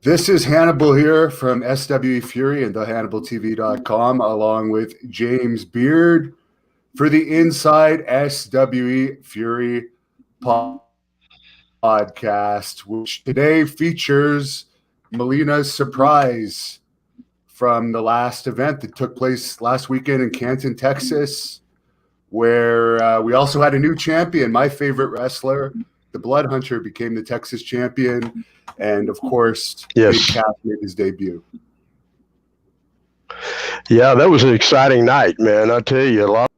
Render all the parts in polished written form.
This is Hannibal here from SWE Fury and thehannibaltv.com, along with James Beard for the Inside SWE Fury podcast, which today features Melina's surprise from the last event that took place last weekend in Canton, Texas, where we also had a new champion. My favorite wrestler, the Blood Hunter, became the Texas champion. And of course, yes, Big Cass made his debut. Yeah, that was an exciting night, man. I tell you, a lot.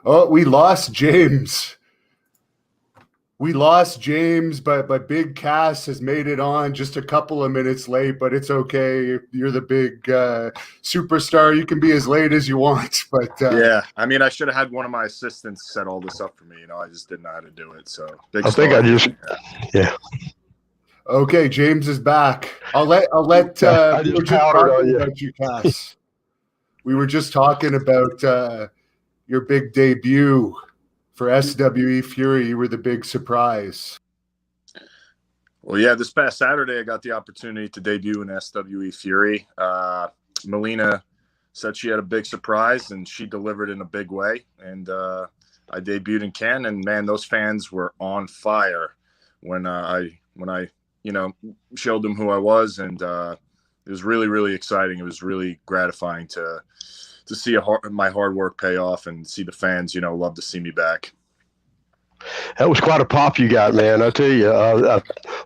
Oh, we lost James. But Big Cass has made it on just a couple of minutes late, but it's okay. You're the big superstar. You can be as late as you want. But yeah, I mean, I should have had one of my assistants set all this up for me. I just didn't know how to do it. So yeah. Okay, James is back. I'll let I just powdered on you. About you, Cass. We were just talking about your big debut for SWE Fury. You were the big surprise. Well, yeah, this past Saturday I got the opportunity to debut in SWE Fury. Melina said she had a big surprise, and she delivered in a big way. And I debuted in Canton, and man, those fans were on fire when I showed them who I was, and it was really, really exciting. It was really gratifying to see my hard work pay off and see the fans, love to see me back. That was quite a pop you got, man. I tell you,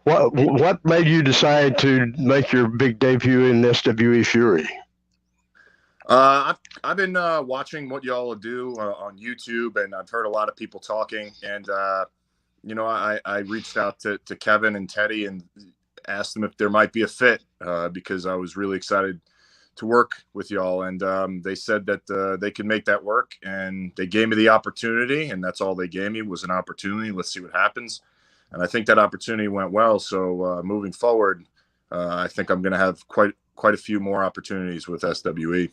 what made you decide to make your big debut in SWE Fury? I've been watching what y'all do on YouTube, and I've heard a lot of people talking, and I reached out to Kevin and Teddy and asked them if there might be a fit because I was really excited to work with y'all, and they said that they could make that work, and they gave me the opportunity, and that's all they gave me was an opportunity. Let's see what happens, and I think that opportunity went well. So moving forward, I think I'm going to have quite a few more opportunities with SWE.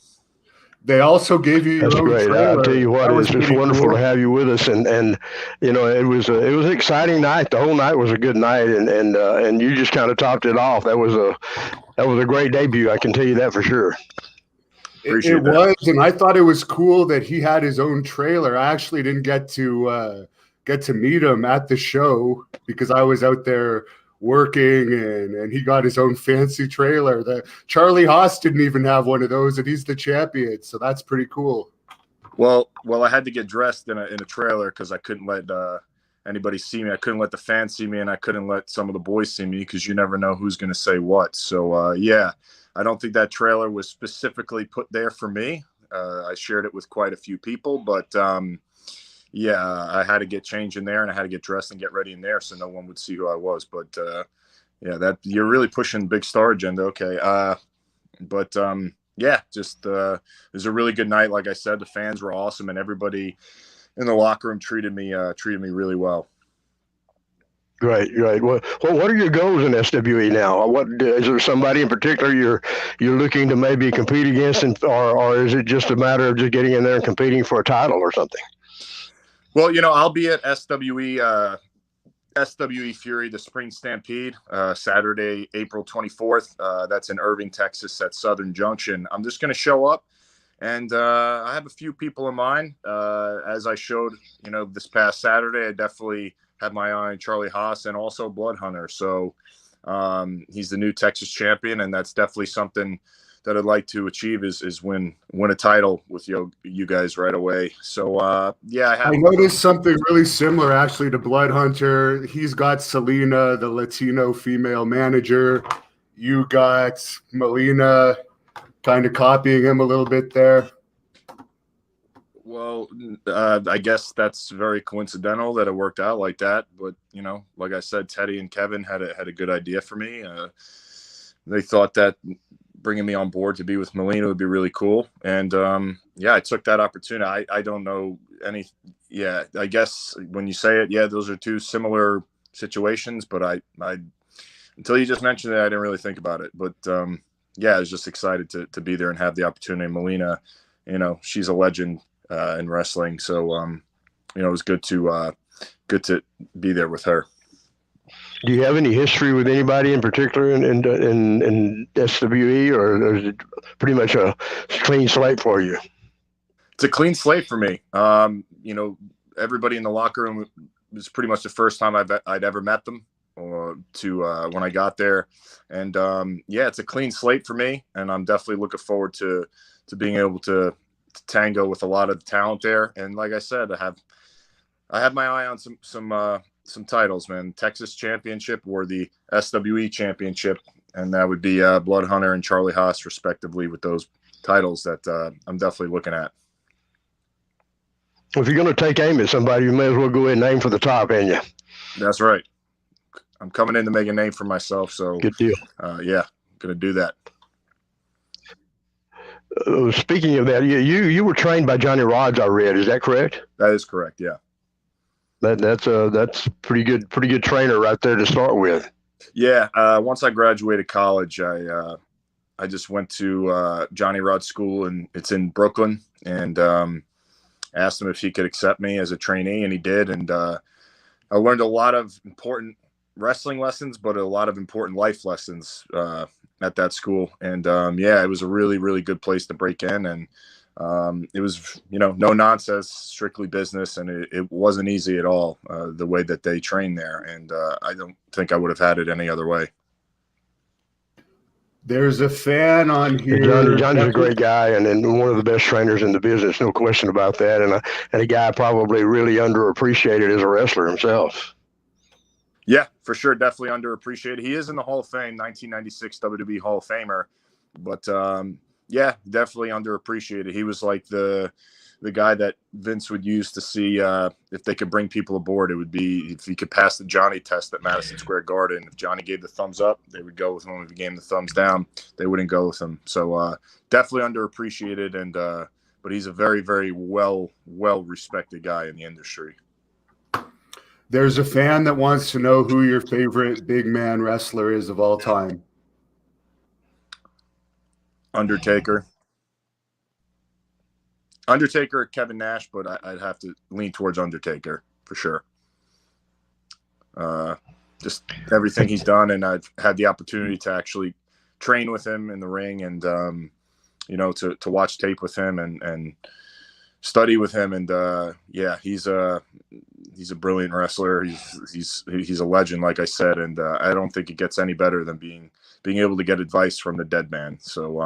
They also gave you your That's own great. trailer. I'll tell you what, it's just wonderful to have you with us, and it was an exciting night. The whole night was a good night, and you just kind of topped it off. That was a great debut. I can tell you that for sure. It was, and I thought it was cool that he had his own trailer. I actually didn't get to meet him at the show because I was out there working, and he got his own fancy trailer. The Charlie Haas didn't even have one of those, and he's the champion, so that's pretty cool. Well, I had to get dressed in a trailer because I couldn't let anybody see me. I couldn't let the fans see me, and I couldn't let some of the boys see me because you never know who's going to say what. So yeah, I don't think that trailer was specifically put there for me. I shared it with quite a few people, but yeah, I had to get changed in there, and I had to get dressed and get ready in there so no one would see who I was. But yeah, that you're really pushing big star agenda. Okay. Yeah, just it was a really good night. Like I said, the fans were awesome, and everybody in the locker room treated me really well. Great. Well, what are your goals in SWE now? What is there somebody in particular you're looking to maybe compete against, or is it just a matter of just getting in there and competing for a title or something? Well, I'll be at SWE Fury, the Spring Stampede, Saturday, April 24th. That's in Irving, Texas at Southern Junction. I'm just going to show up, and I have a few people in mind. As I showed, this past Saturday, I definitely had my eye on Charlie Haas and also Blood Hunter. So he's the new Texas champion, and that's definitely something that I'd like to achieve is win a title with you guys right away. So yeah, I noticed something really similar actually to Blood Hunter. He's got Selena, the Latino female manager. You got Melina kind of copying him a little bit there. Well, I guess that's very coincidental that it worked out like that. But like I said, Teddy and Kevin had a good idea for me. They thought that bringing me on board to be with Melina would be really cool. And yeah, I took that opportunity. I don't know any. Yeah, I guess when you say it, yeah, those are two similar situations. But I until you just mentioned it, I didn't really think about it. But yeah, I was just excited to be there and have the opportunity. Melina, she's a legend in wrestling. So it was good to be there with her. Do you have any history with anybody in particular in SWE, or is it pretty much a clean slate for you? It's a clean slate for me. Everybody in the locker room was pretty much the first time I'd ever met them when I got there. And it's a clean slate for me. And I'm definitely looking forward to being able to tango with a lot of the talent there. And like I said, I have my eye on some titles, man. Texas Championship or the SWE Championship. And that would be Blood Hunter and Charlie Haas, respectively, with those titles that I'm definitely looking at. If you're going to take aim at somebody, you may as well go ahead and aim for the top, ain't you? That's right. I'm coming in to make a name for myself. So good deal. Going to do that. Speaking of that, you were trained by Johnny Rods, I read. Is that correct? That is correct. Yeah. That's pretty good trainer right there to start with. Yeah. Once I graduated college, I just went to Johnny Rods School, and it's in Brooklyn, and asked him if he could accept me as a trainee, and he did. And I learned a lot of important wrestling lessons, but a lot of important life lessons at that school. And it was a really, really good place to break in. And it was, no nonsense, strictly business. And it wasn't easy at all, the way that they train there. And I don't think I would have had it any other way. There's a fan on here. Johnny's a great guy and one of the best trainers in the business, no question about that. And a guy probably really underappreciated as a wrestler himself. Yeah, for sure. Definitely underappreciated. He is in the Hall of Fame, 1996 WWE Hall of Famer. But, definitely underappreciated. He was like the guy that Vince would use to see if they could bring people aboard. It would be if he could pass the Johnny test at Madison Square Garden. If Johnny gave the thumbs up, they would go with him. If he gave the thumbs down, they wouldn't go with him. So definitely underappreciated. And but he's a very, very well-respected guy in the industry. There's a fan that wants to know who your favorite big man wrestler is of all time. Undertaker, Kevin Nash, but I'd have to lean towards Undertaker for sure. Just everything he's done, and I've had the opportunity to actually train with him in the ring, and to watch tape with him and study with him, and he's a brilliant wrestler. He's a legend, like I said, and I don't think it gets any better than being able to get advice from the dead man. So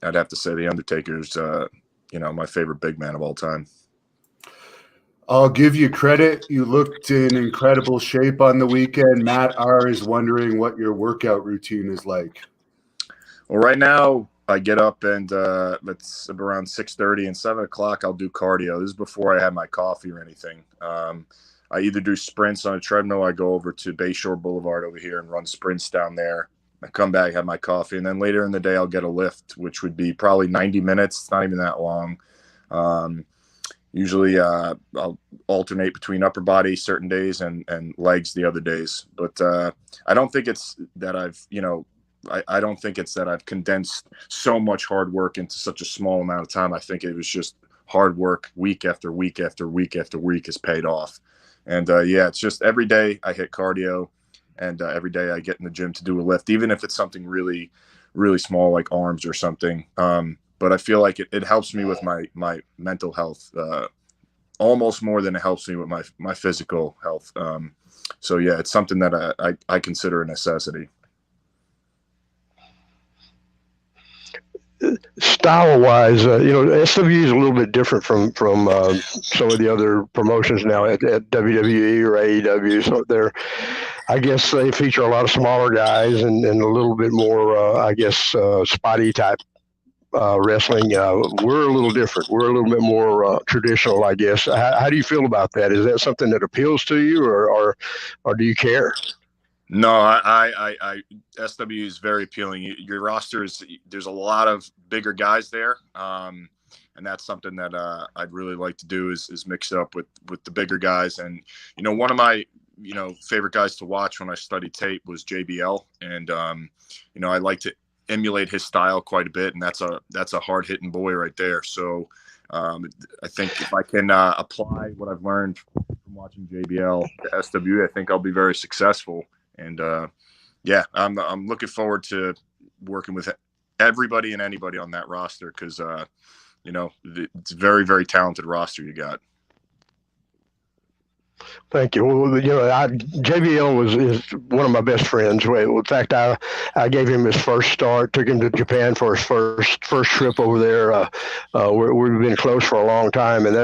I'd have to say the Undertaker's my favorite big man of all time. I'll give you credit. You looked in incredible shape on the weekend. Matt R is wondering what your workout routine is like. Well, right now I get up and it's around 6:30 and 7 o'clock. I'll do cardio. This is before I have my coffee or anything. I either do sprints on a treadmill. I go over to Bayshore Boulevard over here and run sprints down there. I come back, have my coffee, and then later in the day I'll get a lift, which would be probably 90 minutes. It's not even that long. Usually I'll alternate between upper body certain days and legs the other days. But I don't think it's that I don't think it's that I've condensed so much hard work into such a small amount of time. I think it was just hard work week after week after week after week has paid off. And it's just every day I hit cardio, and every day I get in the gym to do a lift, even if it's something really, really small like arms or something. But I feel like it helps me with my mental health almost more than it helps me with my physical health. It's something that I consider a necessity. Style-wise, SWE is a little bit different from some of the other promotions now at WWE or AEW. So I guess they feature a lot of smaller guys and a little bit more, spotty type wrestling. We're a little different. We're a little bit more traditional, I guess. How do you feel about that? Is that something that appeals to you, or do you care? No, I SW is very appealing. Your roster there's a lot of bigger guys there, and that's something that I'd really like to do is mix it up with the bigger guys. And one of my favorite guys to watch when I studied tape was JBL, and I like to emulate his style quite a bit, and that's a hard hitting boy right there. So I think if I can apply what I've learned from watching JBL to SW, I think I'll be very successful. And yeah, I'm looking forward to working with everybody and anybody on that roster because you know, it's a very, very talented roster you got. Thank you. Well, you know, JBL is one of my best friends. In fact, I gave him his first start, took him to Japan for his first trip over there. We've been close for a long time, and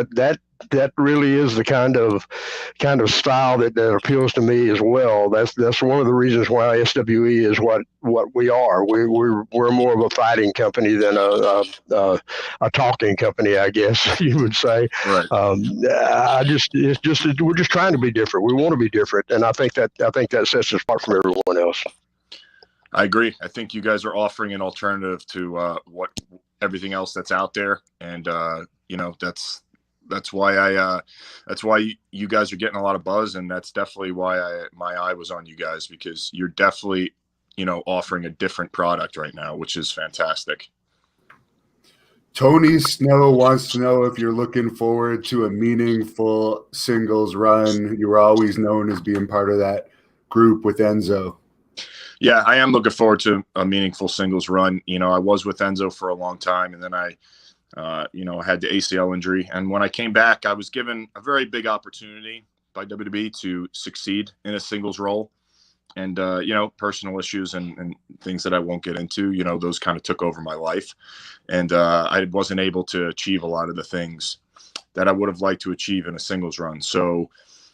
that really is the kind of style that appeals to me as well. That's one of the reasons why SWE is what we are. We're more of a fighting company than a talking company, I guess you would say. Right. We're just trying to be different. We want to be different, and I think that sets us apart from everyone else. I agree. I think you guys are offering an alternative to what everything else that's out there, and you know, that's why you guys are getting a lot of buzz, and that's definitely why my eye was on you guys, because you're definitely, you know, offering a different product right now, which is fantastic. Tony Snow wants to know if you're looking forward to a meaningful singles run. You were always known as being part of that group with Enzo. Yeah, I am looking forward to a meaningful singles run. You know, I was with Enzo for a long time, and then I had the ACL injury. And when I came back, I was given a very big opportunity by WWE to succeed in a singles role. And, you know, personal issues and things that I won't get into, you know, those kind of took over my life. And I wasn't able to achieve a lot of the things that I would have liked to achieve in a singles run. So,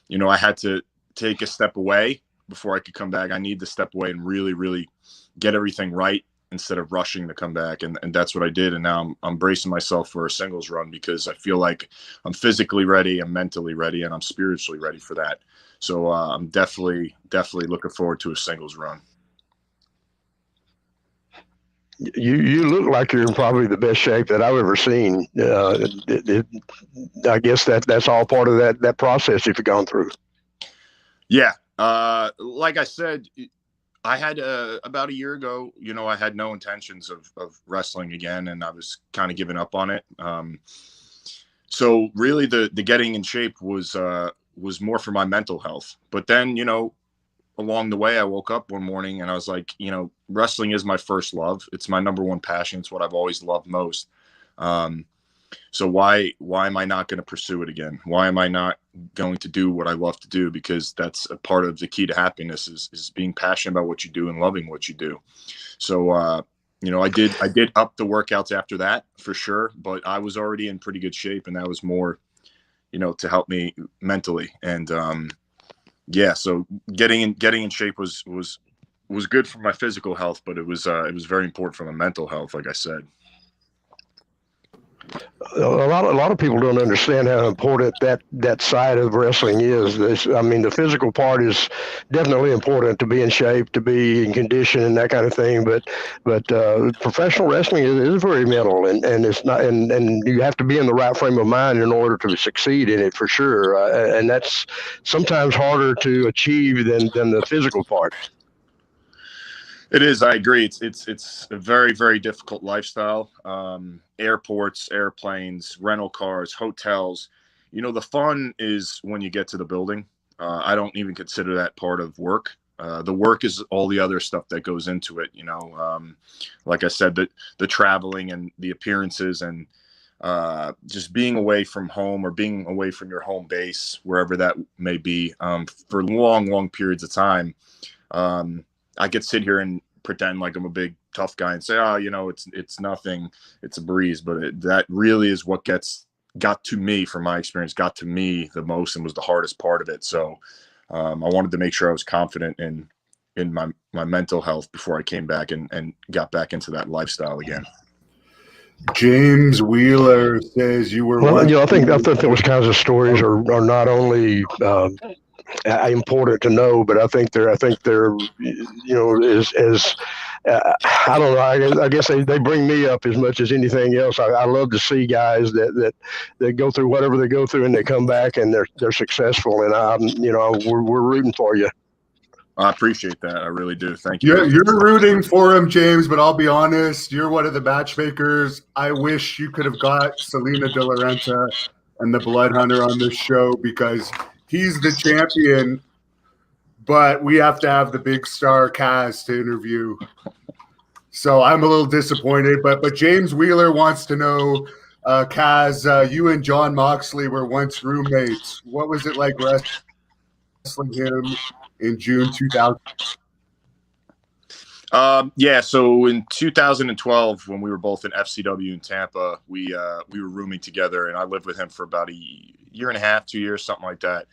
you know, I had to take a step away before I could come back. I need to step away and really, really get everything right instead of rushing to come back. And that's what I did. And now I'm bracing myself for a singles run because I feel like I'm physically ready, I'm mentally ready, and I'm spiritually ready for that. So I'm definitely looking forward to a singles run. You look like you're in probably the best shape that I've ever seen. I guess that's all part of that process you've gone through. Yeah. Like I said, I had about a year ago, you know, I had no intentions of wrestling again, and I was kind of giving up on it. So really the getting in shape was more for my mental health. But then, you know, along the way, I woke up one morning and I was like, you know, wrestling is my first love. It's my number one passion. It's what I've always loved most. So why am I not going to pursue it again? Why am I not going to do what I love to do? Because that's a part of the key to happiness is being passionate about what you do and loving what you do. So, you know, I did up the workouts after that for sure, but I was already in pretty good shape, and that was more, you know, to help me mentally. And, yeah, so getting in shape was good for my physical health, but it was very important for my mental health, like I said. A lot of people don't understand how important that side of wrestling is. I mean, the physical part is definitely important, to be in shape, to be in condition, and that kind of thing. But professional wrestling is very mental, and it's not, and you have to be in the right frame of mind in order to succeed in it for sure. And that's sometimes harder to achieve than the physical part. It is. I agree. It's a very, very difficult lifestyle. Airports, airplanes, rental cars, hotels. You know, the fun is when you get to the building. I don't even consider that part of work. The work is all the other stuff that goes into it. You know, like I said, the traveling and the appearances and just being away from home or being away from your home base, wherever that may be, for long, long periods of time. I could sit here and pretend like I'm a big tough guy and say, oh, you know, it's nothing, it's a breeze. But that really is what got to me, from my experience, got to me the most and was the hardest part of it. So I wanted to make sure I was confident in my mental health before I came back and got back into that lifestyle again. James Wheeler says you were. Well, you know, I think those kinds of stories are not only important to know, but I think they're you know, as I don't know, I guess they bring me up as much as anything else. I love to see guys that go through whatever they go through and they come back and they're successful, and you know, we're rooting for you. I appreciate that. I really do. Thank you. You're rooting for him, James, but I'll be honest, you're one of the matchmakers. I wish you could have got Selena De La Renta and the Blood Hunter on this show, because he's the champion, but we have to have the big star Kaz to interview. So I'm a little disappointed, but James Wheeler wants to know, Kaz, you and John Moxley were once roommates. What was it like wrestling him in June 2000? Yeah, so in 2012, when we were both in FCW in Tampa, we were rooming together, and I lived with him for about a year and a half, 2 years, something like that.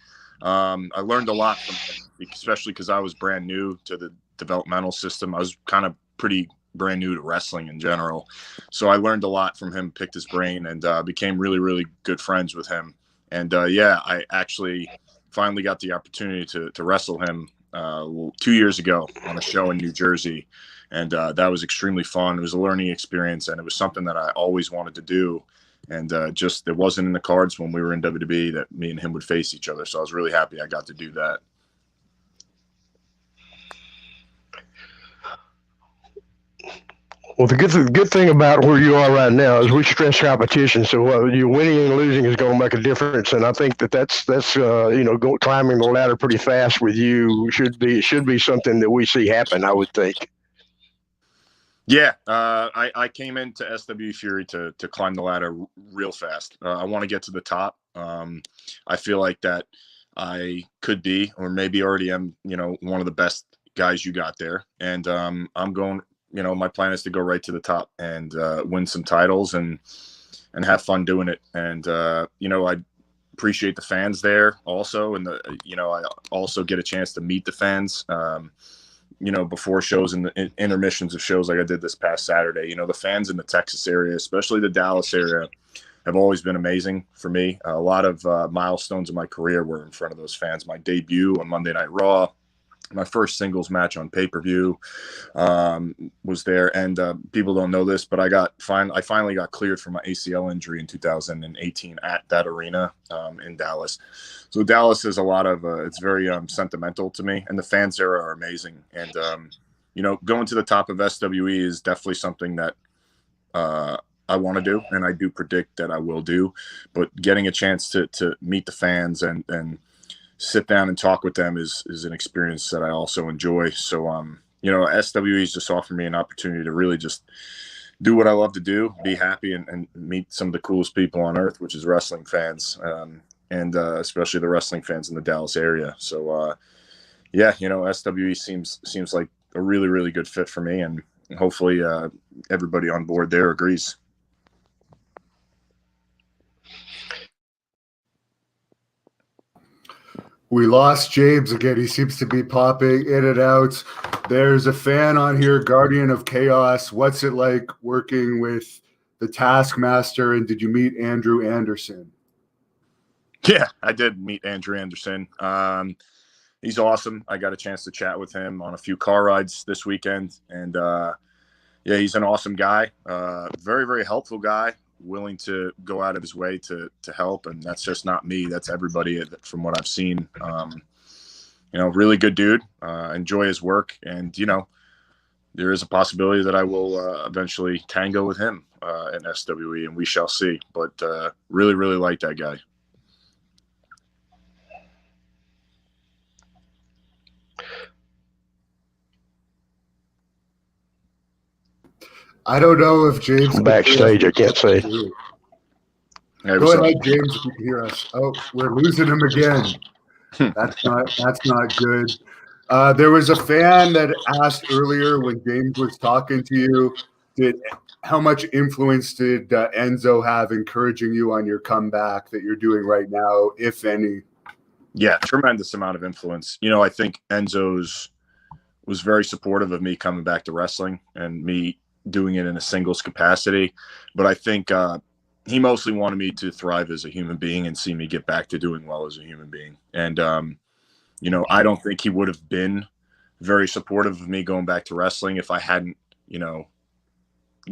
I learned a lot from him, especially because I was brand new to the developmental system. I was kind of pretty brand new to wrestling in general. So I learned a lot from him, picked his brain, and became really, really good friends with him. And yeah, I actually finally got the opportunity to wrestle him 2 years ago on a show in New Jersey. And that was extremely fun. It was a learning experience, and it was something that I always wanted to do. And just it wasn't in the cards when we were in WWE that me and him would face each other. So I was really happy I got to do that. Well, the good thing about where you are right now is we stress competition. So you winning and losing is going to make a difference, and I think that's climbing the ladder pretty fast with you should be something that we see happen. I would think. Yeah, I came into SWE Fury to climb the ladder real fast. I want to get to the top. I feel like that I could be, or maybe already am, one of the best guys you got there, and I'm going. My plan is to go right to the top and win some titles and have fun doing it. And, I appreciate the fans there also. And, I also get a chance to meet the fans, before shows and the intermissions of shows like I did this past Saturday. The fans in the Texas area, especially the Dallas area, have always been amazing for me. A lot of milestones in my career were in front of those fans. My debut on Monday Night Raw, my first singles match on pay-per-view was there, and people don't know this, but I finally got cleared for my ACL injury in 2018 at that arena in Dallas. So Dallas is a lot of it's very sentimental to me, and the fans there are amazing. And going to the top of SWE is definitely something that I want to do, and I do predict that I will do. But getting a chance to meet the fans and sit down and talk with them is an experience that I also enjoy. So, SWE's just offered me an opportunity to really just do what I love to do, be happy, and meet some of the coolest people on earth, which is wrestling fans, and especially the wrestling fans in the Dallas area. So, SWE seems like a really, really good fit for me, and hopefully everybody on board there agrees. We lost James again. He seems to be popping in and out. There's a fan on here, Guardian of Chaos. What's it like working with the Taskmaster, and did you meet Andrew Anderson? Yeah, I did meet Andrew Anderson. He's awesome. I got a chance to chat with him on a few car rides this weekend. And, he's an awesome guy. Very, very helpful guy. Willing to go out of his way to help, and that's just not me, that's everybody from what I've seen. Really good dude. Enjoy his work, and there is a possibility that I will eventually tango with him in SWE, and we shall see. But really, really like that guy. I don't know if James backstage. I can't say. Hey, go ahead, James, if you can hear us. Oh, we're losing him again. That's not good. There was a fan that asked earlier when James was talking to you, how much influence did Enzo have encouraging you on your comeback that you're doing right now, if any? Yeah, tremendous amount of influence. I think Enzo's was very supportive of me coming back to wrestling and me doing it in a singles capacity. But I think he mostly wanted me to thrive as a human being and see me get back to doing well as a human being. And, I don't think he would have been very supportive of me going back to wrestling if I hadn't,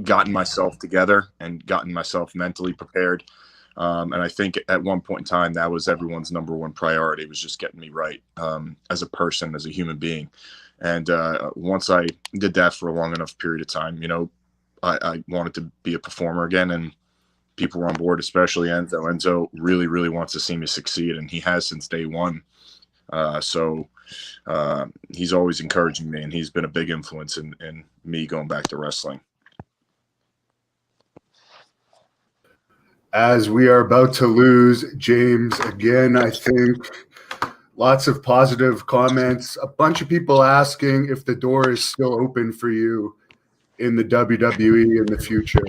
gotten myself together and gotten myself mentally prepared. And I think at one point in time, that was everyone's number one priority, was just getting me right as a person, as a human being. And once I did that for a long enough period of time, I wanted to be a performer again, and people were on board, especially Enzo. Enzo really, really wants to see me succeed, and he has since day one. So he's always encouraging me, and he's been a big influence in me going back to wrestling. As we are about to lose James again, I think lots of positive comments. A bunch of people asking if the door is still open for you in the WWE in the future.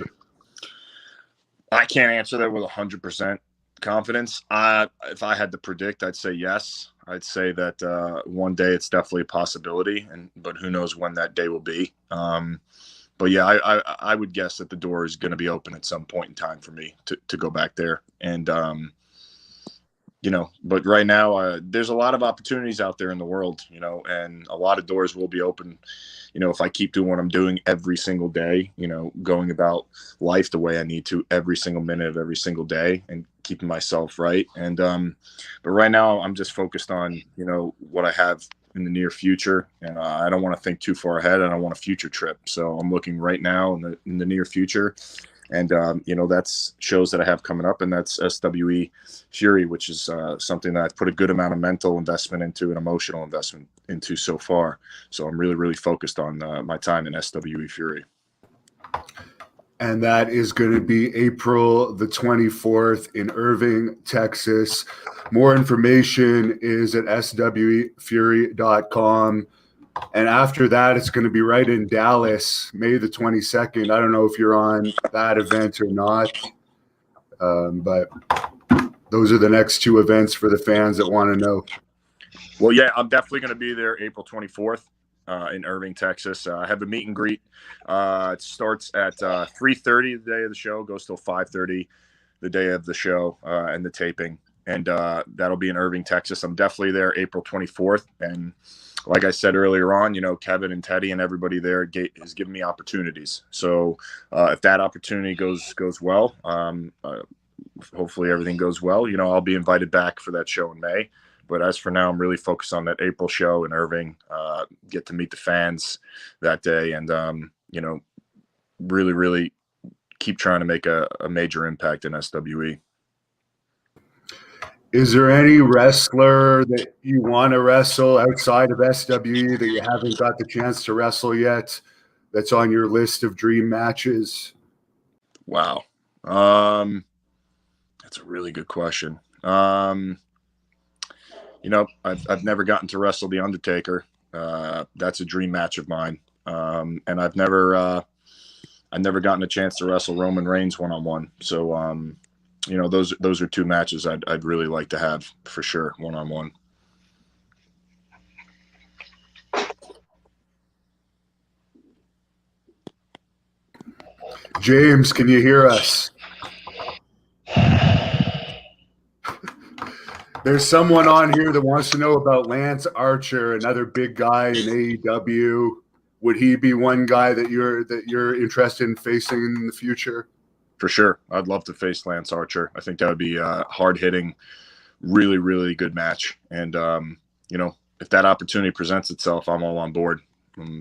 I can't answer that with 100% confidence. If I had to predict, I'd say yes. I'd say that one day it's definitely a possibility, but who knows when that day will be. But yeah, I would guess that the door is going to be open at some point in time for me to go back there. And but right now there's a lot of opportunities out there in the world, and a lot of doors will be open, if I keep doing what I'm doing every single day, going about life the way I need to every single minute of every single day and keeping myself right. And but right now I'm just focused on, what I have in the near future, and I don't want to think too far ahead. I don't want a future trip. So I'm looking right now in the near future. And, that's shows that I have coming up, and that's SWE Fury, which is something that I've put a good amount of mental investment into and emotional investment into so far. So I'm really, really focused on my time in SWE Fury. And that is going to be April the 24th in Irving, Texas. More information is at swefury.com. And after that, it's going to be right in Dallas, May the 22nd. I don't know if you're on that event or not, but those are the next two events for the fans that want to know. Well, yeah, I'm definitely going to be there April 24th in Irving, Texas. I have a meet and greet. It starts at 3:30 the day of the show, goes till 5:30 the day of the show and the taping. And that'll be in Irving, Texas. I'm definitely there April 24th. And like I said earlier on, Kevin and Teddy and everybody there is giving me opportunities. So if that opportunity goes well, hopefully everything goes well, I'll be invited back for that show in May. But as for now, I'm really focused on that April show in Irving, get to meet the fans that day, and, really, really keep trying to make a major impact in SWE. Is there any wrestler that you want to wrestle outside of SWE that you haven't got the chance to wrestle yet that's on your list of dream matches? Wow. That's a really good question. I've never gotten to wrestle The Undertaker. That's a dream match of mine. And I've never gotten a chance to wrestle Roman Reigns one-on-one. So, those are two matches I'd really like to have for sure, one-on-one. James, can you hear us? There's someone on here that wants to know about Lance Archer, another big guy in AEW. Would he be one guy that you're interested in facing in the future? For sure. I'd love to face Lance Archer. I think that would be a hard-hitting, really, really good match. And, if that opportunity presents itself, I'm all on board.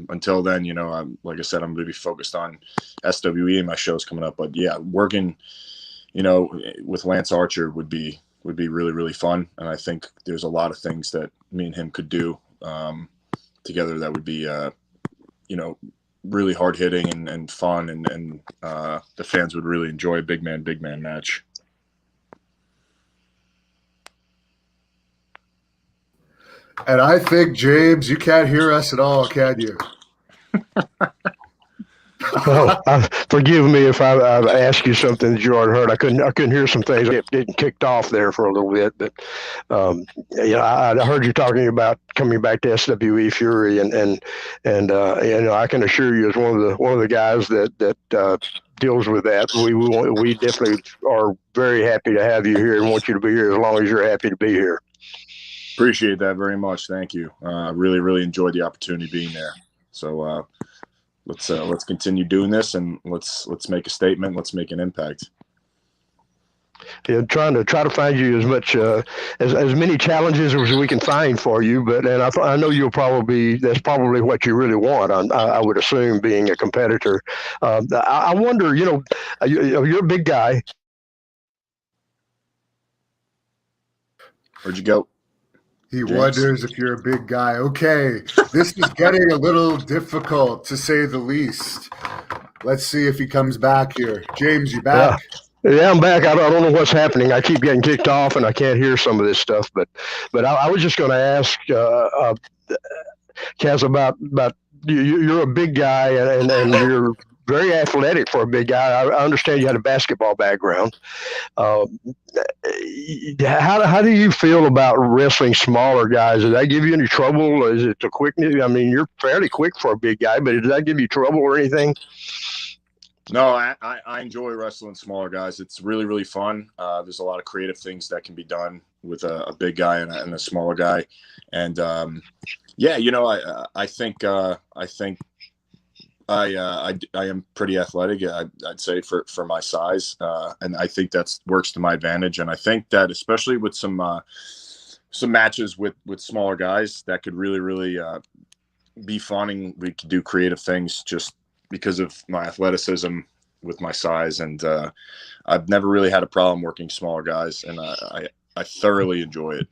Until then, like I said, I'm going to be focused on SWE and my shows coming up. But, yeah, working, with Lance Archer would be really, really fun. And I think there's a lot of things that me and him could do together that would be, really hard hitting and fun. And the fans would really enjoy a big man match. And I think, James, you can't hear us at all, can you? Forgive me if I've asked you something that you already heard. I couldn't hear some things getting kicked off there for a little bit, but I heard you talking about coming back to SWE Fury, and I can assure you, as one of the guys that deals with that, we definitely are very happy to have you here and want you to be here as long as you're happy to be here. Appreciate that very much. Thank you. Really, really enjoyed the opportunity being there. So. Let's continue doing this, and let's make a statement. Let's make an impact. Yeah, trying to find you as much as many challenges as we can find for you. But I know that's probably what you really want. I would assume, being a competitor. I wonder, you're a big guy. Where'd you go? He wonders if you're a big guy. Okay, this is getting a little difficult, to say the least. Let's see if he comes back here. James, you back? Yeah, I'm back. I don't know what's happening. I keep getting kicked off, and I can't hear some of this stuff. But I was just going to ask Kaz about you're a big guy, and you're very athletic for a big guy. I understand you had a basketball background. How do you feel about wrestling smaller guys? Does that give you any trouble? Is it the quickness? I mean, you're fairly quick for a big guy, but does that give you trouble or anything? No, I enjoy wrestling smaller guys. It's really, really fun. There's a lot of creative things that can be done with a big guy and a smaller guy. And yeah, you know, I think I am pretty athletic. I'd say for my size, and I think that works to my advantage. And I think that especially with some matches with smaller guys, that could really, really be fun, and we could do creative things just because of my athleticism with my size. And I've never really had a problem working smaller guys, and I thoroughly enjoy it.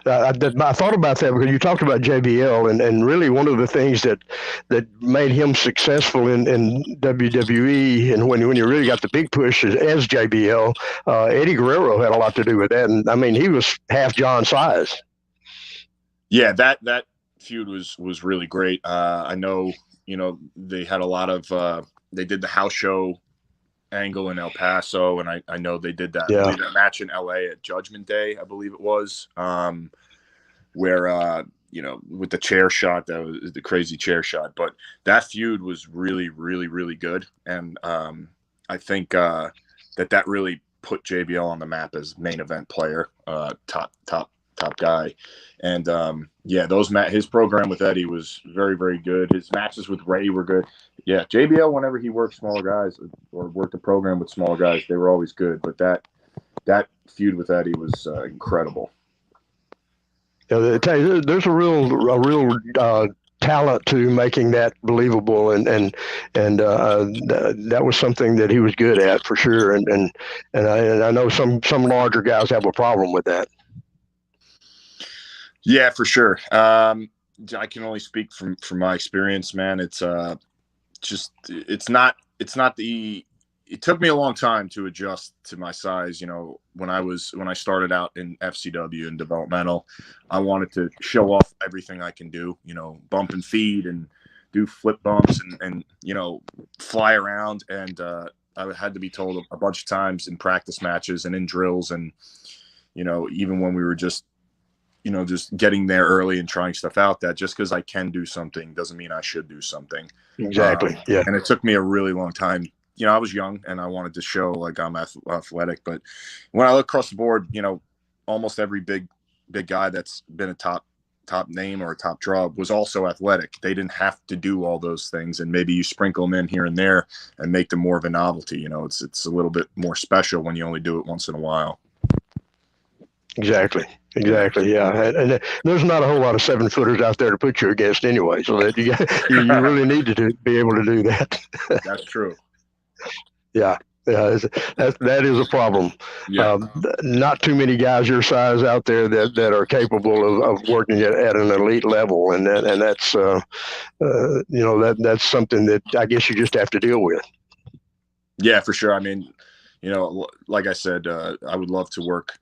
I thought about that because you talked about JBL, and really one of the things that made him successful in WWE, and when you really got the big push as JBL, Eddie Guerrero had a lot to do with that. And I mean, he was half John's size. Yeah, that feud was really great. I know, you know, they had a lot of they did the house show angle in El Paso, and I know they did that, that match in LA at Judgment Day, I believe it was, where you know, with the chair shot, that was the crazy chair shot. But that feud was really, really, really good, and I think that really put JBL on the map as main event player, top guy. And yeah, his program with Eddie was very, very good. His matches with Ray were good. Yeah, JBL, whenever he worked smaller guys or worked a program with smaller guys, they were always good. But that feud with Eddie was incredible. Yeah, there's a real talent to making that believable, and that was something that he was good at for sure. And I know some larger guys have a problem with that. Yeah, for sure. I can only speak from my experience, man. It took me a long time to adjust to my size. You know, when I started out in FCW and developmental, I wanted to show off everything I can do, you know, bump and feed and do flip bumps and you know, fly around. And I had to be told a bunch of times in practice matches and in drills, and, you know, even when we were just getting there early and trying stuff out, that just because I can do something doesn't mean I should do something. Exactly. Yeah. And it took me a really long time. You know, I was young and I wanted to show like I'm athletic, but when I look across the board, you know, almost every big guy that's been a top name or a top draw was also athletic. They didn't have to do all those things, and maybe you sprinkle them in here and there and make them more of a novelty. You know, it's a little bit more special when you only do it once in a while. Exactly. Yeah, and there's not a whole lot of 7-footers out there to put you against anyway, so that you really need to be able to do that. That's true. Yeah, that is a problem. Yeah. Not too many guys your size out there that are capable of working at an elite level, and that's you know, that's something that I guess you just have to deal with. Yeah, for sure. I mean, you know, like I said, I would love to work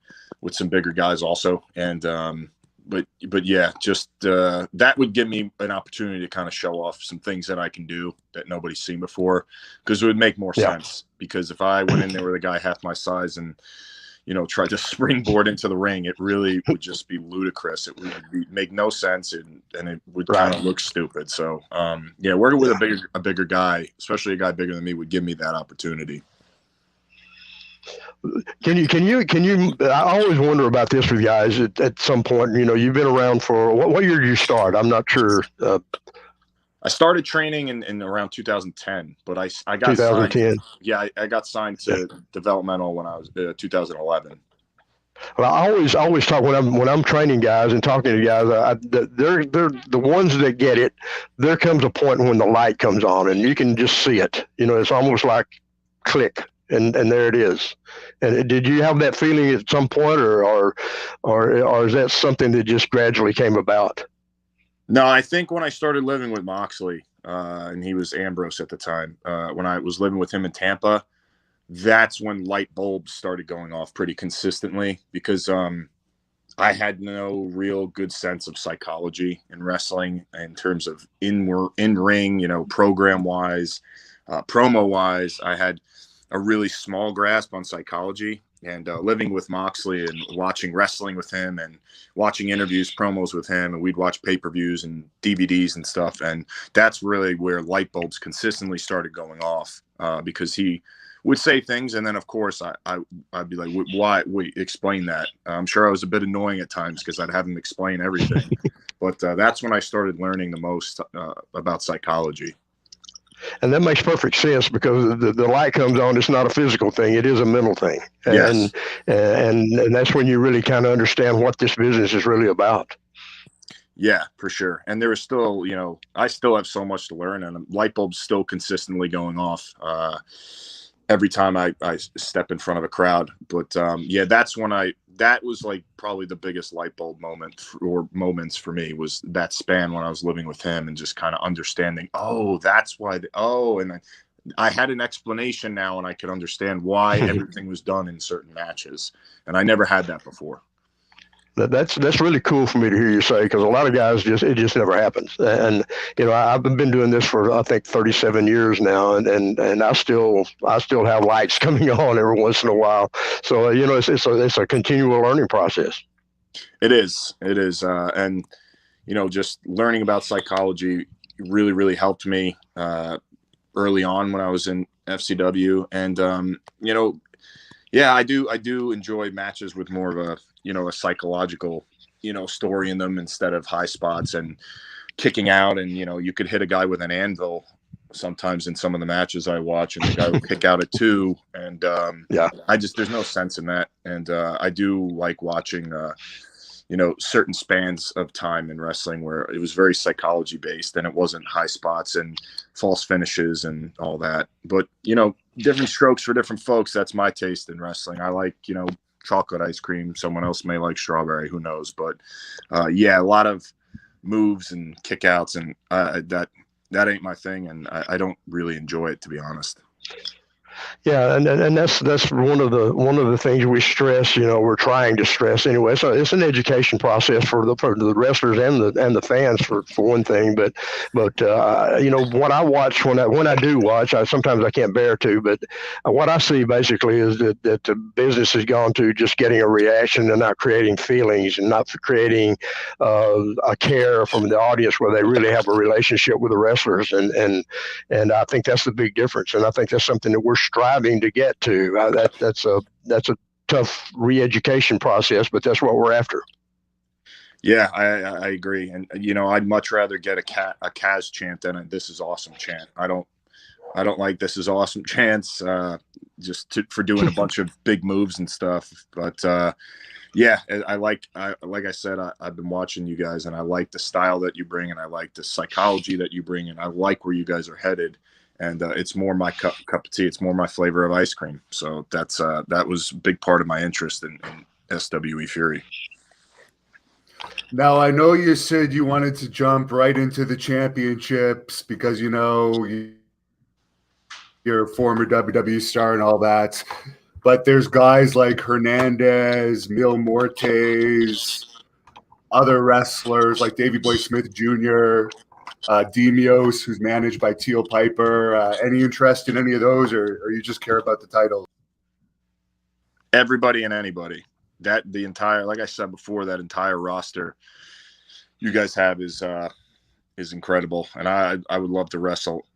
with some bigger guys also. And, but yeah, just, that would give me an opportunity to kind of show off some things that I can do that nobody's seen before, because it would make more sense. Because if I went in there with a guy half my size and, you know, tried to springboard into the ring, it really would just be ludicrous. It would make no sense, and it would kind of look stupid. So, yeah, working with a bigger guy, especially a guy bigger than me, would give me that opportunity. Can you? I always wonder about this with guys. At some point, you know, you've been around for what year did you start? I'm not sure. I started training in around 2010, but I got 2010. Signed, yeah, I got signed to developmental when I was 2011. Well, I always talk when I'm training guys and talking to guys. They're the ones that get it. There comes a point when the light comes on, and you can just see it. You know, it's almost like click. and there it is. And did you have that feeling at some point, or is that something that just gradually came about? No, I think when I started living with Moxley, and he was Ambrose at the time, when I was living with him in Tampa, that's when light bulbs started going off pretty consistently, because I had no real good sense of psychology in wrestling in terms of in ring, program wise, promo wise. I had a really small grasp on psychology, and living with Moxley and watching wrestling with him and watching interviews, promos with him, and we'd watch pay-per-views and DVDs and stuff. And that's really where light bulbs consistently started going off, because he would say things, and then of course I'd be like, why? Wait, explain that. I'm sure I was a bit annoying at times because I'd have him explain everything, but that's when I started learning the most about psychology. And that makes perfect sense, because the light comes on. It's not a physical thing; it is a mental thing, Yes. and that's when you really kind of understand what this business is really about. Yeah, for sure. And there is still, I still have so much to learn, and light bulbs still consistently going off every time I step in front of a crowd. But yeah, that was like probably the biggest light bulb moments for me, was that span when I was living with him and just kind of understanding, oh, that's why, and I had an explanation now, and I could understand why everything was done in certain matches. And I never had that before. That's really cool for me to hear you say, because a lot of guys it just never happens. And I've been doing this for, I think, 37 years now, and I still have lights coming on every once in a while. So it's a continual learning process. It is, and just learning about psychology really, really helped me early on when I was in FCW, and yeah, I do enjoy matches with more of a a psychological story in them, instead of high spots and kicking out. And you could hit a guy with an anvil sometimes in some of the matches I watch, and the guy will kick out at 2, and yeah, there's no sense in that. And I do like watching certain spans of time in wrestling where it was very psychology based, and it wasn't high spots and false finishes and all that. But different strokes for different folks. That's my taste in wrestling. I like chocolate ice cream. Someone else may like strawberry, who knows? But yeah, a lot of moves and kickouts, and that ain't my thing, and I don't really enjoy it, to be honest. Yeah, and that's one of the things we stress. We're trying to stress anyway. So it's an education process for the wrestlers and the fans for one thing. But what I watch when I do watch, sometimes I can't bear to. But what I see basically is that the business has gone to just getting a reaction and not creating feelings, and not creating a care from the audience where they really have a relationship with the wrestlers. And I think that's the big difference. And I think that's something that we're striving to get to. That's a tough re-education process, but that's what we're after. Yeah, I agree. And I'd much rather get a Kaz chant than a "This is awesome" chant. I don't like "This is awesome" chants for doing a bunch of big moves and stuff. But yeah, like I said, I've been watching you guys, and I like the style that you bring, and I like the psychology that you bring, and I like where you guys are headed. And it's more my cup of tea. It's more my flavor of ice cream. So that was a big part of my interest in SWE Fury. Now, I know you said you wanted to jump right into the championships because, you're a former WWE star and all that. But there's guys like Hernandez, Mil Muertes, other wrestlers like Davey Boy Smith Jr., Demios, who's managed by Teal Piper. Any interest in any of those, or you just care about the title? Everybody and anybody. Like I said before, that entire roster you guys have is incredible, and I would love to wrestle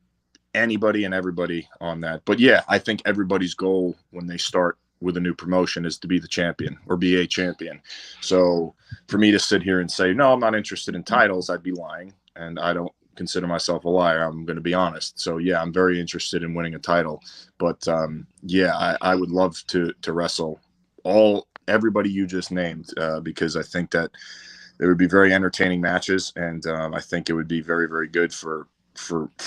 anybody and everybody on that. But yeah, I think everybody's goal when they start with a new promotion is to be the champion or be a champion. So for me to sit here and say, no, I'm not interested in titles, I'd be lying, and I don't consider myself a liar. I'm going to be honest. So yeah, I'm very interested in winning a title. But yeah, I would love to wrestle everybody you just named, because I think that there would be very entertaining matches, and I think it would be very, very good for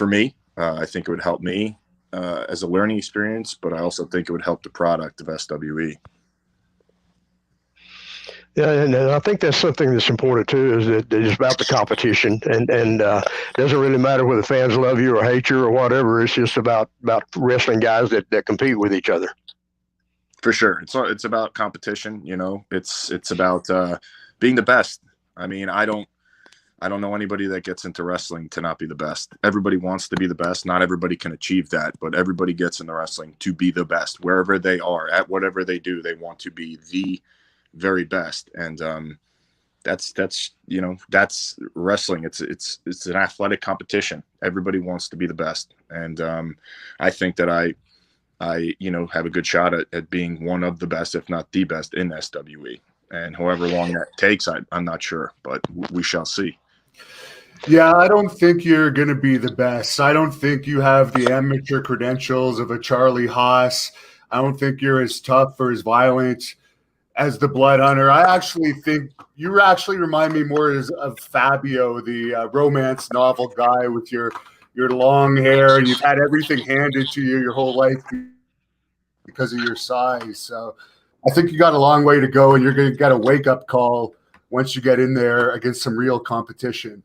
me. I think it would help me as a learning experience, but I also think it would help the product of SWE. Yeah, and I think that's something that's important too. Is that it's about the competition, and it doesn't really matter whether fans love you or hate you or whatever. It's just about wrestling guys that compete with each other. For sure, it's about competition. You know, it's about being the best. I mean, I don't know anybody that gets into wrestling to not be the best. Everybody wants to be the best. Not everybody can achieve that, but everybody gets into wrestling to be the best wherever they are at whatever they do. They want to be the very best, and that's wrestling. It's an athletic competition. Everybody wants to be the best, and I think that I have a good shot at being one of the best, if not the best, in SWE. And however long that takes, I'm not sure, but we shall see. Yeah, I don't think you're going to be the best. I don't think you have the amateur credentials of a Charlie Haas. I don't think you're as tough or as violent as the Blood Hunter. I actually think you actually remind me more of Fabio, the romance novel guy with your long hair, and you've had everything handed to you your whole life because of your size. So I think you got a long way to go, and you're going to get a wake-up call once you get in there against some real competition.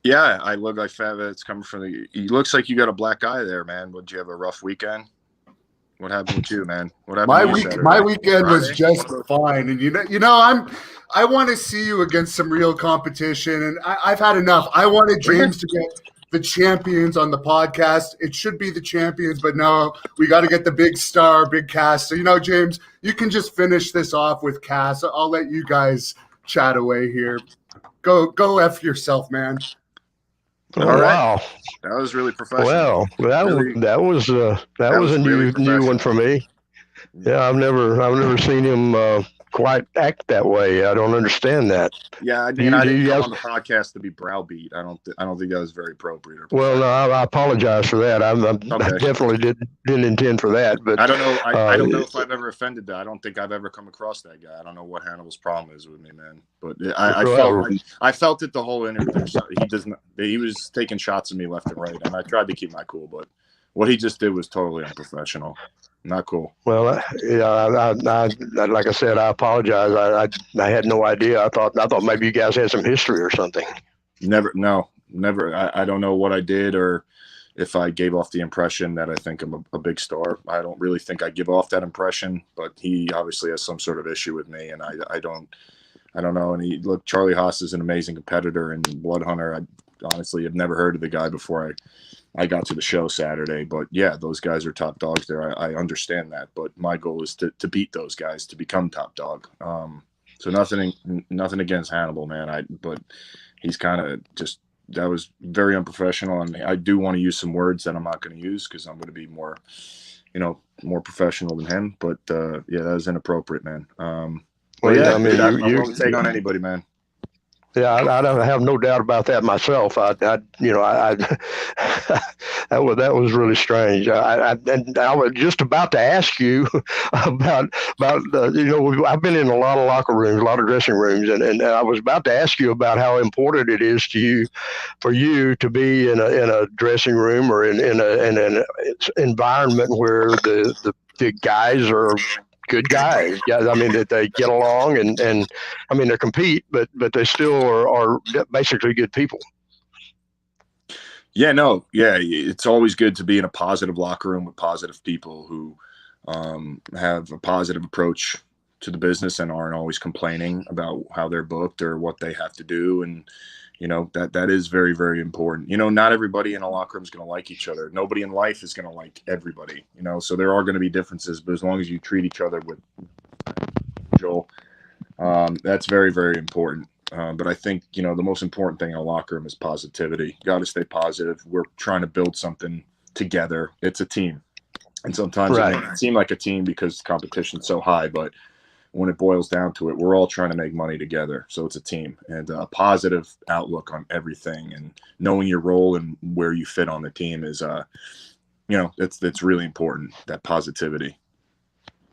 Yeah, I look like Fabio. It's coming from he looks like you got a black eye there, man. Would you have a rough weekend? What happened with you, man? What happened? My weekend was just fine, and I want to see you against some real competition, and I've had enough. I wanted James to get the champions on the podcast. It should be the champions, but no, we got to get the big star, big cast. So James, you can just finish this off with Cass. I'll let you guys chat away here. Go F yourself, man. Oh, right. Wow, that was really professional. Well, that was a new one for me. Yeah, I've never seen him quite act that way. I don't understand that. Yeah, I mean, I didn't come on the podcast to be browbeat. I don't think that was very appropriate. Well, no, I apologize for that. I definitely didn't intend for that. But I don't know. I don't know if I've ever offended that. I don't think I've ever come across that guy. I don't know what Hannibal's problem is with me, man. But I felt it the whole interview. He was taking shots at me left and right, and I tried to keep my cool. But what he just did was totally unprofessional. Not cool. Well, yeah, I like I said, I apologize. I had no idea. I thought maybe you guys had some history or something. Never. I don't know what I did or if I gave off the impression that I think I'm a big star. I don't really think I give off that impression, but he obviously has some sort of issue with me, and I don't know. And Charlie Haas is an amazing competitor, and Blood Hunter, I honestly have never heard of the guy before I got to the show Saturday. But yeah, those guys are top dogs there. I understand that, but my goal is to beat those guys to become top dog. So nothing against Hannibal, man. But he's kind of just, that was very unprofessional, and I do want to use some words that I'm not going to use because I'm going to be more professional than him. But yeah, that was inappropriate, man. Well, yeah, I mean, I'm willing to take on anybody, man. Yeah, I don't have no doubt about that myself. That was really strange. And I was just about to ask you about I've been in a lot of locker rooms, a lot of dressing rooms, and I was about to ask you about how important it is for you to be in a dressing room or in an environment where the guys are good guys. Yeah, I mean that they get along and I mean they compete, but they still are basically good people. Yeah, no, yeah, it's always good to be in a positive locker room with positive people who have a positive approach to the business and aren't always complaining about how they're booked or what they have to do. And that is very, very important. Not everybody in a locker room is going to like each other. Nobody in life is going to like everybody, so there are going to be differences, but as long as you treat each other with Joel, that's very, very important. But I think, the most important thing in a locker room is positivity. You got to stay positive. We're trying to build something together. It's a team. And sometimes it doesn't seem like a team because competition's so high, but when it boils down to it, we're all trying to make money together. So it's a team, and a positive outlook on everything and knowing your role and where you fit on the team is, it's really important, that positivity.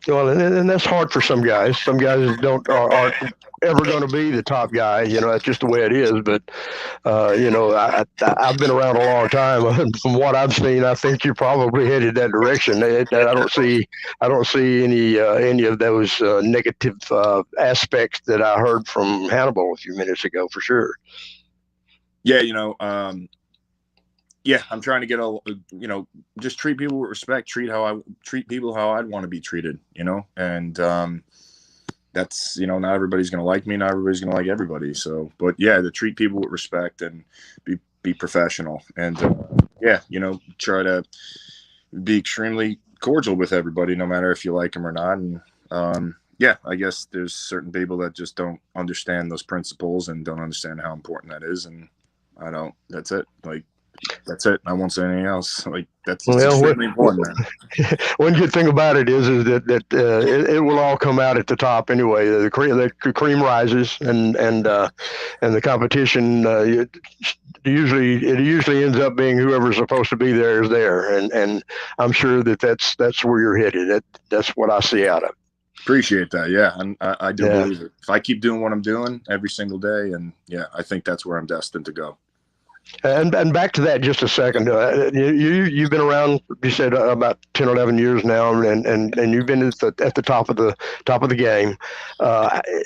Well, and that's hard for some guys. Some guys aren't ever going to be the top guy. You know, that's just the way it is. But you know, I've been around a long time, and from what I've seen, I think you're probably headed that direction. I don't see any of those negative aspects that I heard from Hannibal a few minutes ago, for sure. Yeah, yeah, I'm trying to get just treat people with respect, treat people how I'd want to be treated, and that's, not everybody's going to like me. Not everybody's going to like everybody. So, but yeah, to treat people with respect and be professional and, try to be extremely cordial with everybody, no matter if you like them or not. And, yeah, I guess there's certain people that just don't understand those principles and don't understand how important that is. And that's it. That's it. I won't say anything else. That's extremely important, man. One good thing about it is that it will all come out at the top anyway. The cream rises, and the competition it usually ends up being whoever's supposed to be there is there, and I'm sure that's where you're headed. That's what I see out of it. Appreciate that. Yeah, I do believe it. If I keep doing what I'm doing every single day, and yeah, I think that's where I'm destined to go. And back to that just a second. You've been around, you said, about 10 or 11 years now, and you've been at the top of the game.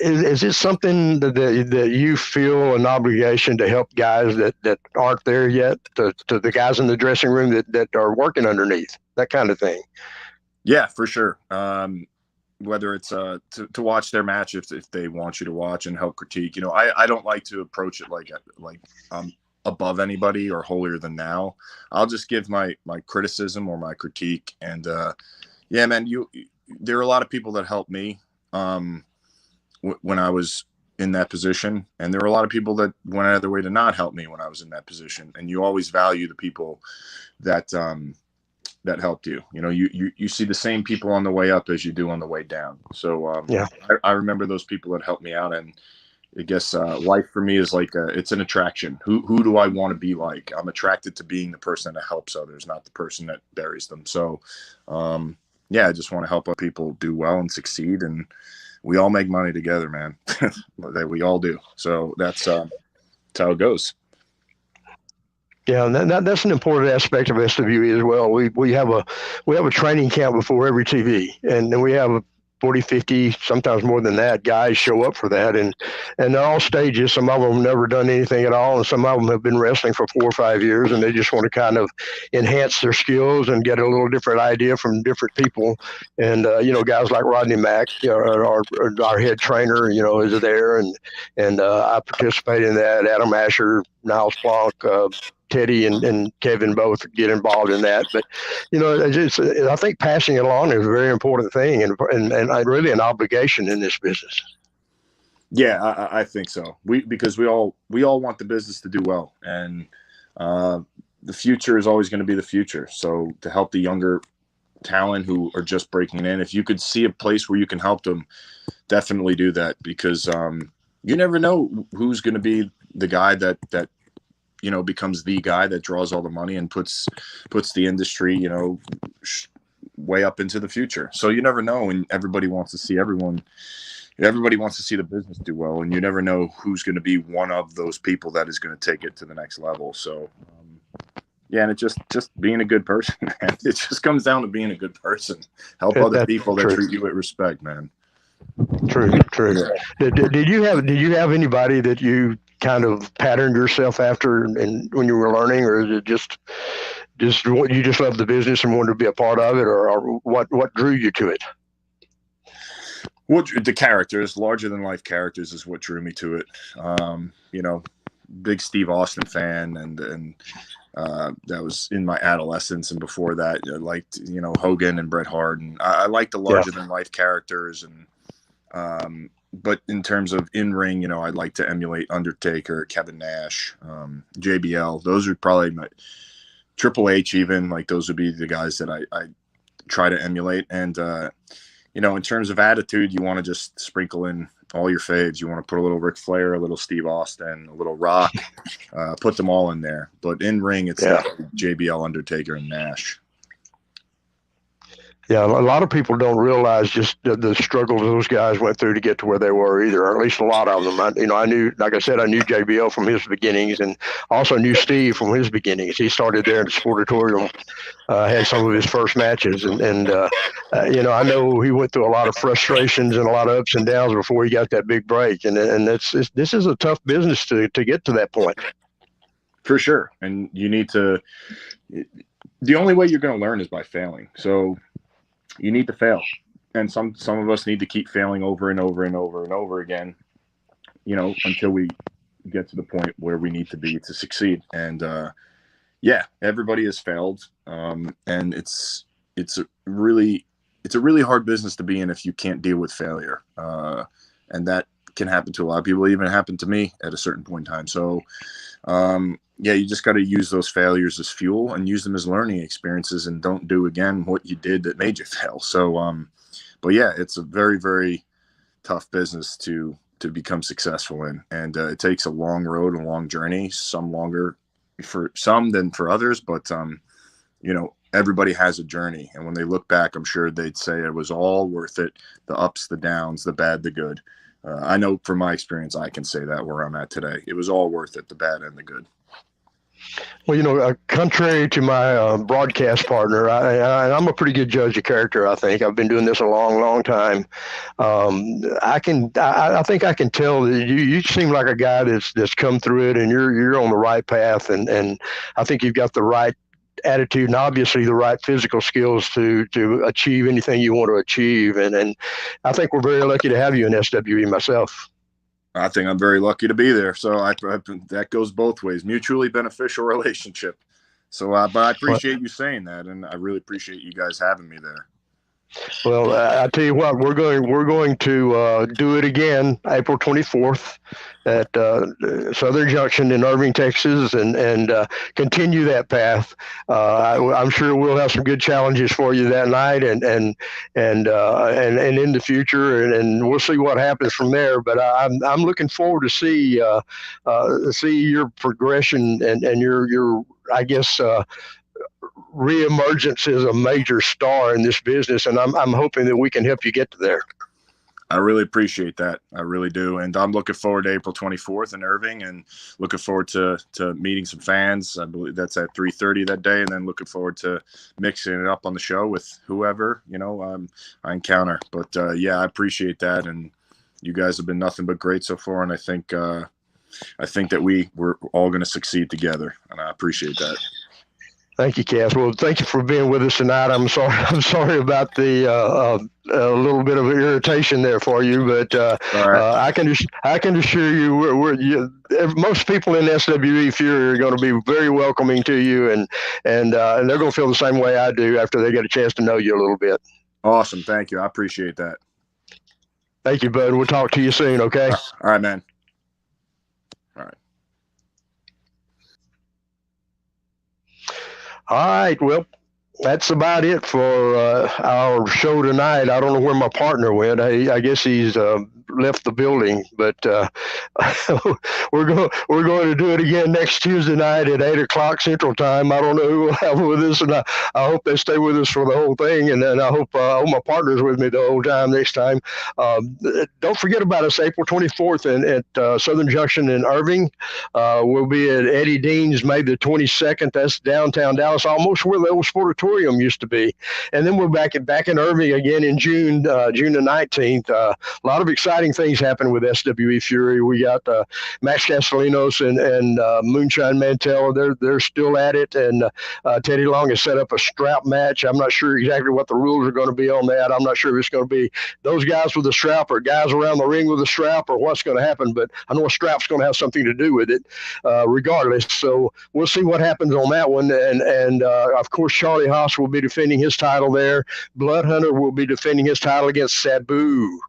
Is it something that you feel an obligation to help guys that aren't there yet, to the guys in the dressing room that are working underneath, that kind of thing? Yeah, for sure. Whether it's to watch their match if they want you to watch and help critique. I don't like to approach it like above anybody or holier than thou. I'll just give my criticism or my critique. And yeah, man, there are a lot of people that helped me when I was in that position, and there were a lot of people that went out of their way to not help me when I was in that position. And you always value the people that helped you. You see the same people on the way up as you do on the way down. So yeah, I remember those people that helped me out. And I guess life for me is it's an attraction. Who do I want to be like? I'm attracted to being the person that helps others, not the person that buries them. So, yeah, I just want to help other people do well and succeed. And we all make money together, man. We all do. So that's how it goes. Yeah, and that's an important aspect of SWE as well. We have a training camp before every TV, and then we have 40, 50, sometimes more than that, guys show up for that. And they're all stages. Some of them have never done anything at all. And some of them have been wrestling for 4 or 5 years, and they just want to kind of enhance their skills and get a little different idea from different people. And, guys like Rodney Mack, our head trainer, is there. And I participate in that. Adam Asher, Niles Blanc, Teddy and Kevin both get involved in that. But, I think passing it along is a very important thing and really an obligation in this business. Yeah, I think so. Because we all want the business to do well, and the future is always going to be the future. So to help the younger talent who are just breaking in, if you could see a place where you can help them, definitely do that, because you never know who's going to be the guy that becomes the guy that draws all the money and puts the industry, way up into the future. So you never know, and everybody wants to see the business do well, and you never know who's going to be one of those people that is going to take it to the next level. So, yeah, and it just being a good person, man. It just comes down to being a good person. Help other people that treat you with respect, man. True. Yeah. Did you have anybody that you kind of patterned yourself after and when you were learning, or is it just you just love the business and wanted to be a part of it, or what drew you to it? The characters, larger than life characters, is what drew me to it. Big Steve Austin fan, and that was in my adolescence, and before that, I liked Hogan and Bret Hart, and I liked the larger than life characters, and but in terms of in-ring, I'd like to emulate Undertaker, Kevin Nash, JBL. Those would probably my Triple H, even, those would be the guys that I try to emulate. And, in terms of attitude, you want to just sprinkle in all your faves. You want to put a little Ric Flair, a little Steve Austin, a little Rock, put them all in there. But in-ring, it's JBL, Undertaker, and Nash. Yeah, a lot of people don't realize just the struggles those guys went through to get to where they were either, or at least a lot of them. I knew, like I said, I knew JBL from his beginnings, and also knew Steve from his beginnings. He started there in the Sportatorium, had some of his first matches, I know he went through a lot of frustrations and a lot of ups and downs before he got that big break, and this is a tough business to get to that point. For sure, and you need to. The only way you're going to learn is by failing. So you need to fail, and some of us need to keep failing over and over and over and over again, until we get to the point where we need to be to succeed. And everybody has failed, and it's a really hard business to be in if you can't deal with failure, and that can happen to a lot of people. It even happened to me at a certain point in time. So you just got to use those failures as fuel and use them as learning experiences, and don't do again what you did that made you fail. So, it's a very, very tough business to become successful in. And it takes a long road, a long journey, some longer for some than for others. But, everybody has a journey. And when they look back, I'm sure they'd say it was all worth it. The ups, the downs, the bad, the good. I know from my experience, I can say that where I'm at today, it was all worth it, the bad and the good. Well, contrary to my broadcast partner, I'm a pretty good judge of character. I think I've been doing this a long, long time. I think I can tell that you seem like a guy that's come through it, and you're on the right path, and I think you've got the right attitude and obviously the right physical skills to achieve anything you want to achieve. And I think we're very lucky to have you in SWE myself. I think I'm very lucky to be there. So that goes both ways, mutually beneficial relationship. So, but I appreciate you saying that, and I really appreciate you guys having me there. Well, I tell you what, we're going to do it again, April 24th at Southern Junction in Irving, Texas, and continue that path. I'm sure we'll have some good challenges for you that night, and in the future, and we'll see what happens from there. But I'm looking forward to see your progression and your I guess. Reemergence as a major star in this business, and I'm hoping that we can help you get to there. I really appreciate that. I really do, and I'm looking forward to April 24th in Irving, and looking forward to meeting some fans. I believe that's at 3:30 that day, and then looking forward to mixing it up on the show with whoever I encounter. But I appreciate that, and you guys have been nothing but great so far, and I think that we're all going to succeed together, and I appreciate that. Thank you, Cass. Well, thank you for being with us tonight. I'm sorry about the a little bit of irritation there for you, but right. I can assure you, most people in SWE Fury are going to be very welcoming to you, and they're going to feel the same way I do after they get a chance to know you a little bit. Awesome, thank you. I appreciate that. Thank you, bud. We'll talk to you soon. Okay. All right, man. All right. All right, well, that's about it for our show tonight. I don't know where my partner went. I guess he's left the building, but we're going to do it again next Tuesday night at 8:00 Central Time. I don't know who we'll have with us, and I hope they stay with us for the whole thing. And then I hope my partner's with me the whole time next time. Don't forget about us, April 24th at Southern Junction in Irving. We'll be at Eddie Dean's May the 22nd. That's downtown Dallas, almost where the old Sportatorium used to be. And then we're back in Irving again in June the 19th. A lot of exciting things happen with SWE Fury. We got Max Castellanos and Moonshine Mantell. They're still at it, and Teddy Long has set up a strap match. I'm not sure exactly what the rules are going to be on that. I'm not sure if it's going to be those guys with the strap or guys around the ring with a strap or what's going to happen, but I know a strap's going to have something to do with it regardless. So we'll see what happens on that one. And of course, Charlie Haas will be defending his title there. Blood Hunter will be defending his title against Sabu.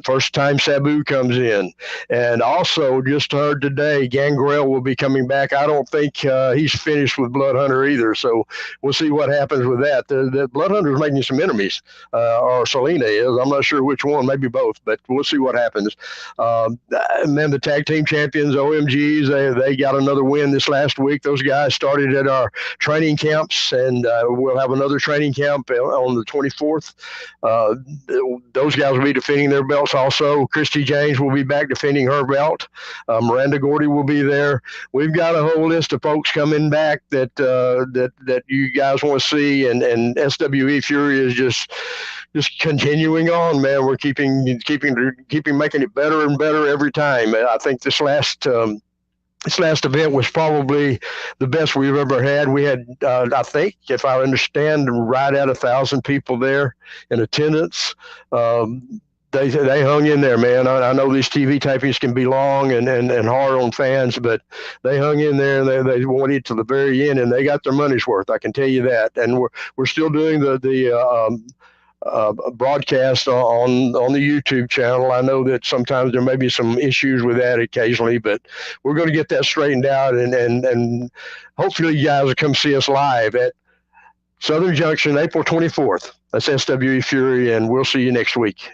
First time Sabu comes in. And also, just heard today, Gangrel will be coming back. I don't think he's finished with Blood Hunter either. So we'll see what happens with that. The Blood Hunter is making some enemies, or Selena is. I'm not sure which one, maybe both, but we'll see what happens. And then the tag team champions, OMGs, they got another win this last week. Those guys started at our training camps, and we'll have another training camp on the 24th. Those guys will be defending their belts also. Christy James will be back defending her belt. Miranda Gordy will be there. We've got a whole list of folks coming back that you guys want to see, and SWE Fury is just continuing on, man. We're keeping making it better and better every time. I think this last event was probably the best we've ever had. We had, I think, if I understand, right at 1,000 people there in attendance. They hung in there, man. I know these TV tapings can be long and hard on fans, but they hung in there and they wanted to the very end, and they got their money's worth. I can tell you that. And we're still doing the broadcast on the YouTube channel. I know that sometimes there may be some issues with that occasionally, but we're going to get that straightened out, and hopefully you guys will come see us live at Southern Junction, April 24th. That's SWE Fury, and we'll see you next week.